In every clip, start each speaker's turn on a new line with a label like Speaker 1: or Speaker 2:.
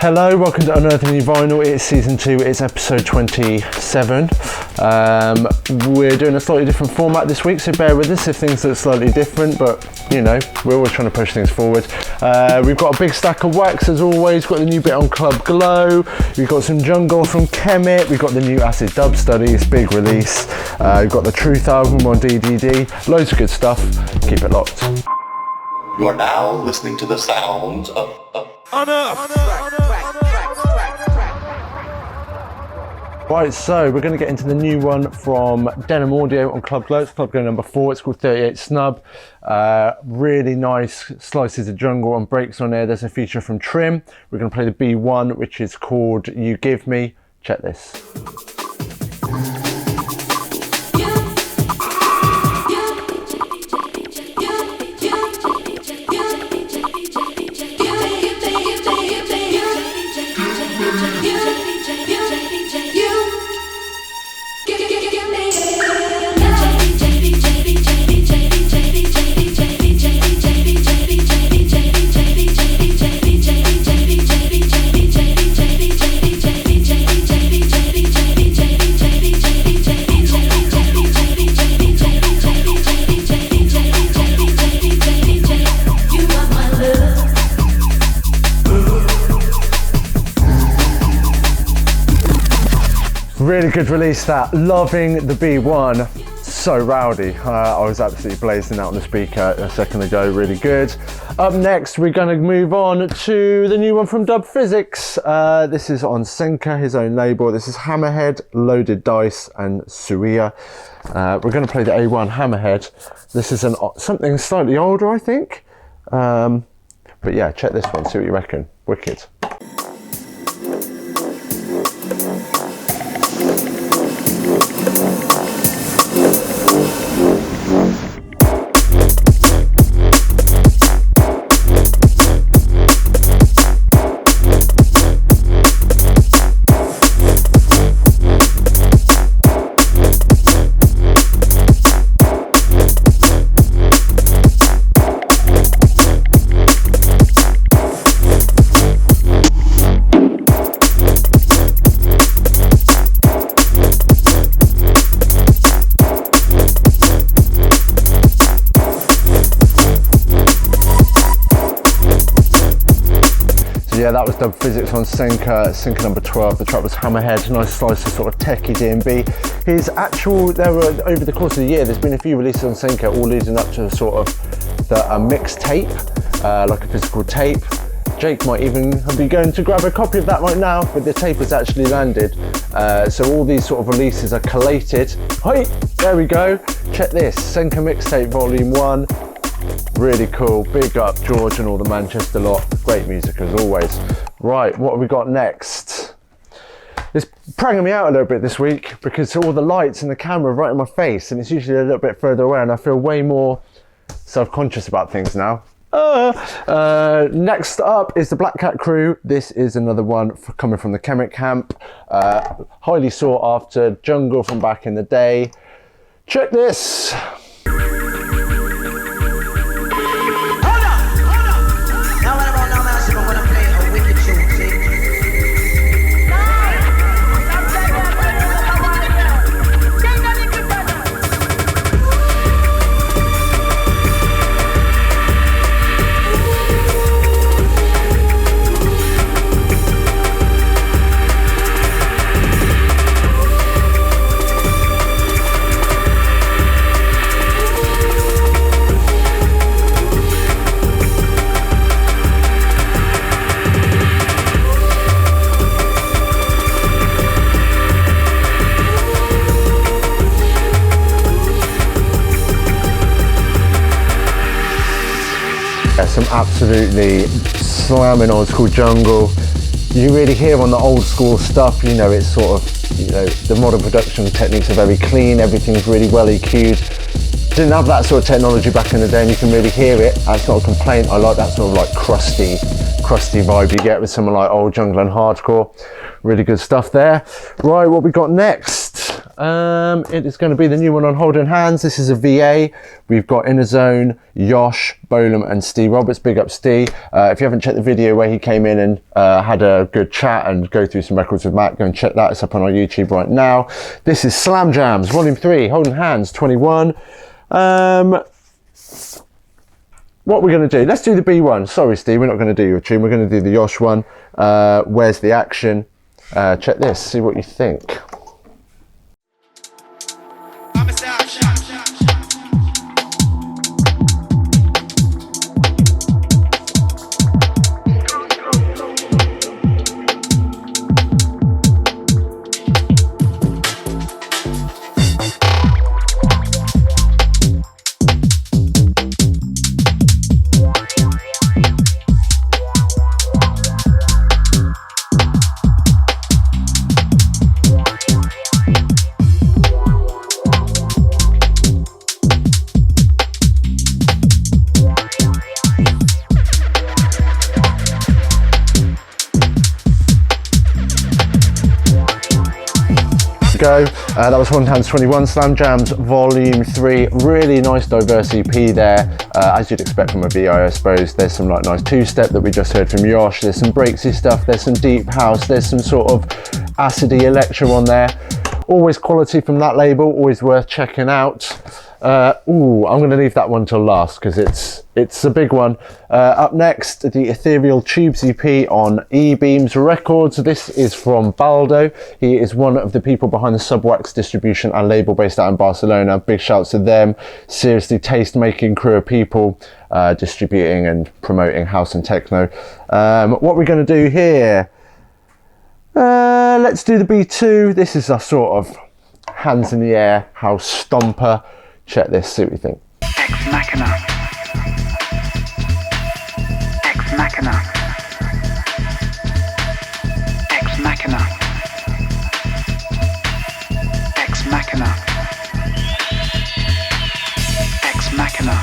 Speaker 1: Hello, welcome to Unearthing New Vinyl. It's season 2, it's episode 27. We're doing a slightly different format this week, so bear with us if things look slightly different, but you know, we're always trying to push things forward. We've got a big stack of wax as always, got the new bit on Club Glow, we've got some jungle from Kemet, we've got the new Acid Dub Studies, big release, we've got the Truth album on DDD, loads of good stuff, keep it locked.
Speaker 2: You are now listening to the sounds of Unearthed.
Speaker 1: Right, so we're going to get into the new one from Denham Audio on Club Glow. It's Club Glow number 4. It's called 38 Snub. Really nice slices of jungle and breaks on there. There's a feature from Trim. We're going to play the B1, which is called You Give Me. Check this. Really good release that, loving the B1, so rowdy. I was absolutely blazing out on the speaker a second ago, really good. Up next, we're going to move on to the new one from Phizix. This is on Senka, his own label. This is Hammerhead, Loaded Dice and Suia. We're going to play the A1 Hammerhead. This is something slightly older, I think. But yeah, check this one, see what you reckon. Wicked. Yeah, that was Phizix on Senka number 12. The track was Hammerhead, nice slice of sort of techie D&B. Over the course of the year, there's been a few releases on Senka all leading up to sort of a mixed tape, like a physical tape. Jake might even be going to grab a copy of that right now, but the tape has actually landed. So all these sort of releases are collated. Hi, there we go. Check this, Senka Mixtape Volume 1. Really cool, big up George and all the Manchester lot, great music as always. Right, what have we got next? It's pranging me out a little bit this week because all the lights and the camera are right in my face and it's usually a little bit further away and I feel way more self-conscious about things now. Next up is the Black Cat Crew. This is another one coming from the Kemet camp. Highly sought after jungle from back in the day. Check this. Some absolutely slamming old school jungle. You really hear on the old school stuff, you know, it's sort of, you know, the modern production techniques are very clean, everything's really well EQ'd. Didn't have that sort of technology back in the day and you can really hear it. That's not a complaint. I like that sort of like crusty vibe you get with someone like old jungle and hardcore. Really good stuff there. Right, what we got next? It is going to be the new one on Holding Hands. This is a VA. We've got Inner Zone, Yosh, Bolam and Steve Roberts. Big up Steve. If you haven't checked the video where he came in and had a good chat and go through some records with Matt, go and check that. It's up on our YouTube right now. This is Slam Jams, Volume 3, Holding Hands, 21. What we're going to do, let's do the B one. Sorry Steve, we're not going to do your tune. We're going to do the Yosh one. Where's the action? Check this, see what you think. Go. That was Holding Hands 21, Slam Jams Volume 3. Really nice diverse EP there, as you'd expect from a VI, I suppose. There's some like nice two-step that we just heard from Yosh. There's some breaksy stuff. There's some deep house. There's some sort of acidy electro on there. Always quality from that label. Always worth checking out. I'm going to leave that one till last because it's a big one. Up next, the Ethereal Tubes EP on E-Beams Records. This is from Baldo. He is one of the people behind the Subwax distribution and label based out in Barcelona. Big shouts to them. Seriously, taste-making crew of people distributing and promoting house and techno. What we're going to do here, let's do the B2. This is a sort of hands in the air house stomper. Check this, see what you think.
Speaker 3: Ex Machina. Ex Machina. Ex Machina. Ex Machina. Ex Machina.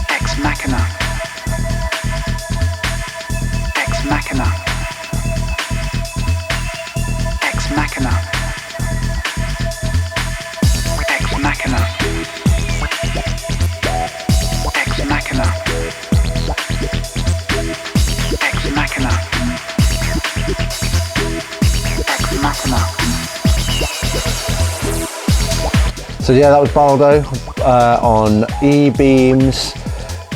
Speaker 3: Ex Machina. Ex Machina. Ex Machina. Machina. Ex Machina. Ex Machina. Ex Machina.
Speaker 1: So yeah, that was Baldo on E-Beams.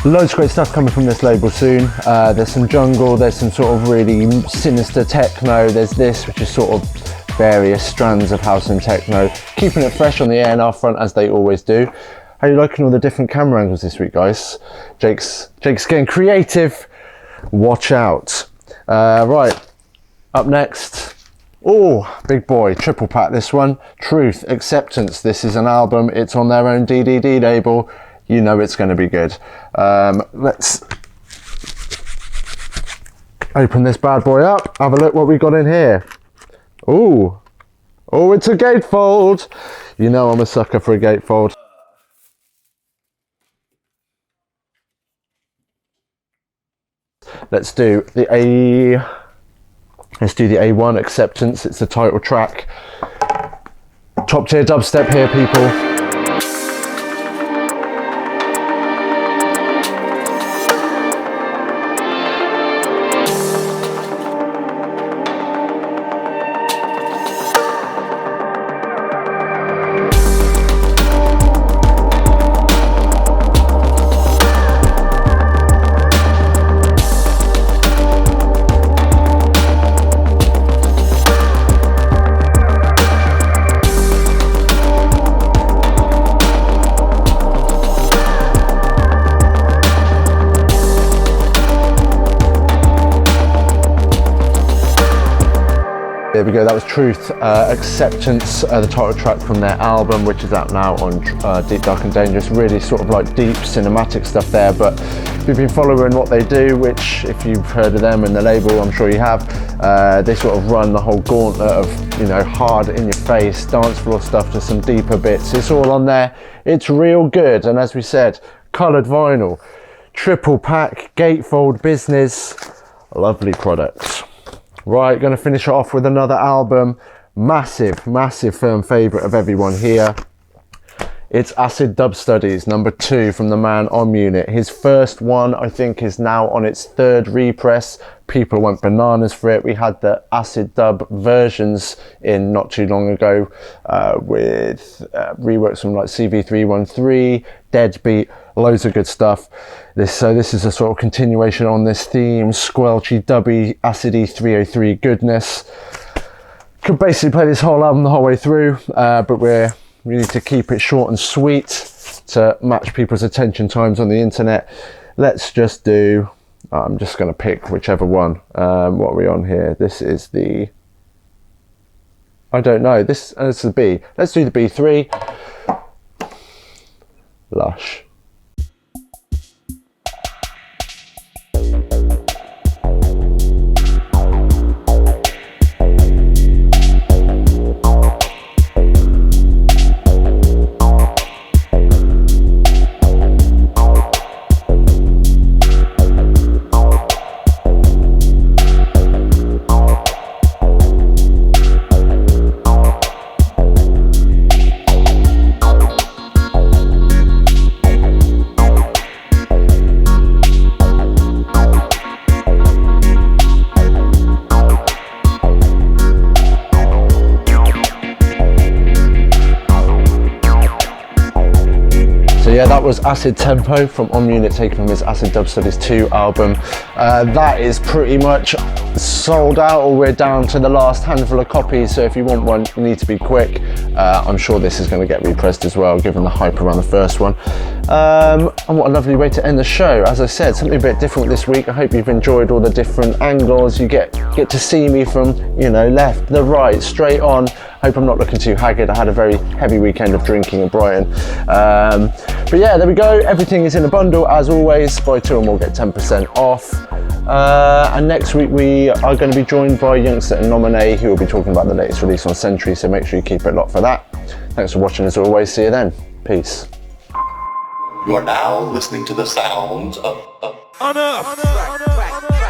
Speaker 1: Loads of great stuff coming from this label soon. There's some jungle, there's some sort of really sinister techno, there's this which is sort of various strands of house and techno, keeping it fresh on the A&R front as they always do. How are you liking all the different camera angles this week, guys? Jake's getting creative. Watch out. Right, up next. Oh, big boy, triple pack this one. Truth, Acceptance. This is an album. It's on their own DDD label. You know it's going to be good. Let's open this bad boy up. Have a look what we got in here. Oh, it's a gatefold. You know I'm a sucker for a gatefold. Let's do the A1 Acceptance. It's the title track. Top tier dubstep here, people. There we go, that was Truth, Acceptance, the title track from their album, which is out now on Deep, Dark and Dangerous. Really sort of like deep cinematic stuff there, but if you've been following what they do, which if you've heard of them and the label, I'm sure you have, they sort of run the whole gauntlet of, you know, hard in your face, dance floor stuff to some deeper bits. It's all on there, it's real good, and as we said, coloured vinyl, triple pack, gatefold business, lovely products. Right, going to finish it off with another album. massive firm favourite of everyone here. It's Acid Dub Studies number 2 from the man Unit. His first one, I think, is now on its 3rd repress. People went bananas for it. We had the Acid Dub versions in not too long ago with reworks from like CV313, Deadbeat, loads of good stuff. This is a sort of continuation on this theme, squelchy, dubby, acidy 303 goodness. Could basically play this whole album the whole way through, but we need to keep it short and sweet to match people's attention times on the internet. Let's just do, I'm just going to pick whichever one. What are we on here? This is the, I don't know, this is the B. Let's do the B3. Lush. Yeah, that was Acid Tempo from Unit, taken from his Acid Dub Studies 2 album. That is pretty much sold out, or we're down to the last handful of copies, so if you want one, you need to be quick. I'm sure this is going to get repressed as well, given the hype around the first one. And what a lovely way to end the show. As I said, something a bit different this week. I hope you've enjoyed all the different angles. You get to see me from, you know, left, the right, straight on. Hope I'm not looking too haggard. I had a very heavy weekend of drinking in Brighton. But yeah, there we go. Everything is in a bundle as always. Buy 2 or more, get 10% off. And next week we are going to be joined by Youngster and Nominee, who will be talking about the latest release on Century, so make sure you keep it locked for that. Thanks for watching as always. See you then. Peace.
Speaker 2: You are now listening to the sounds of
Speaker 4: Unearthed.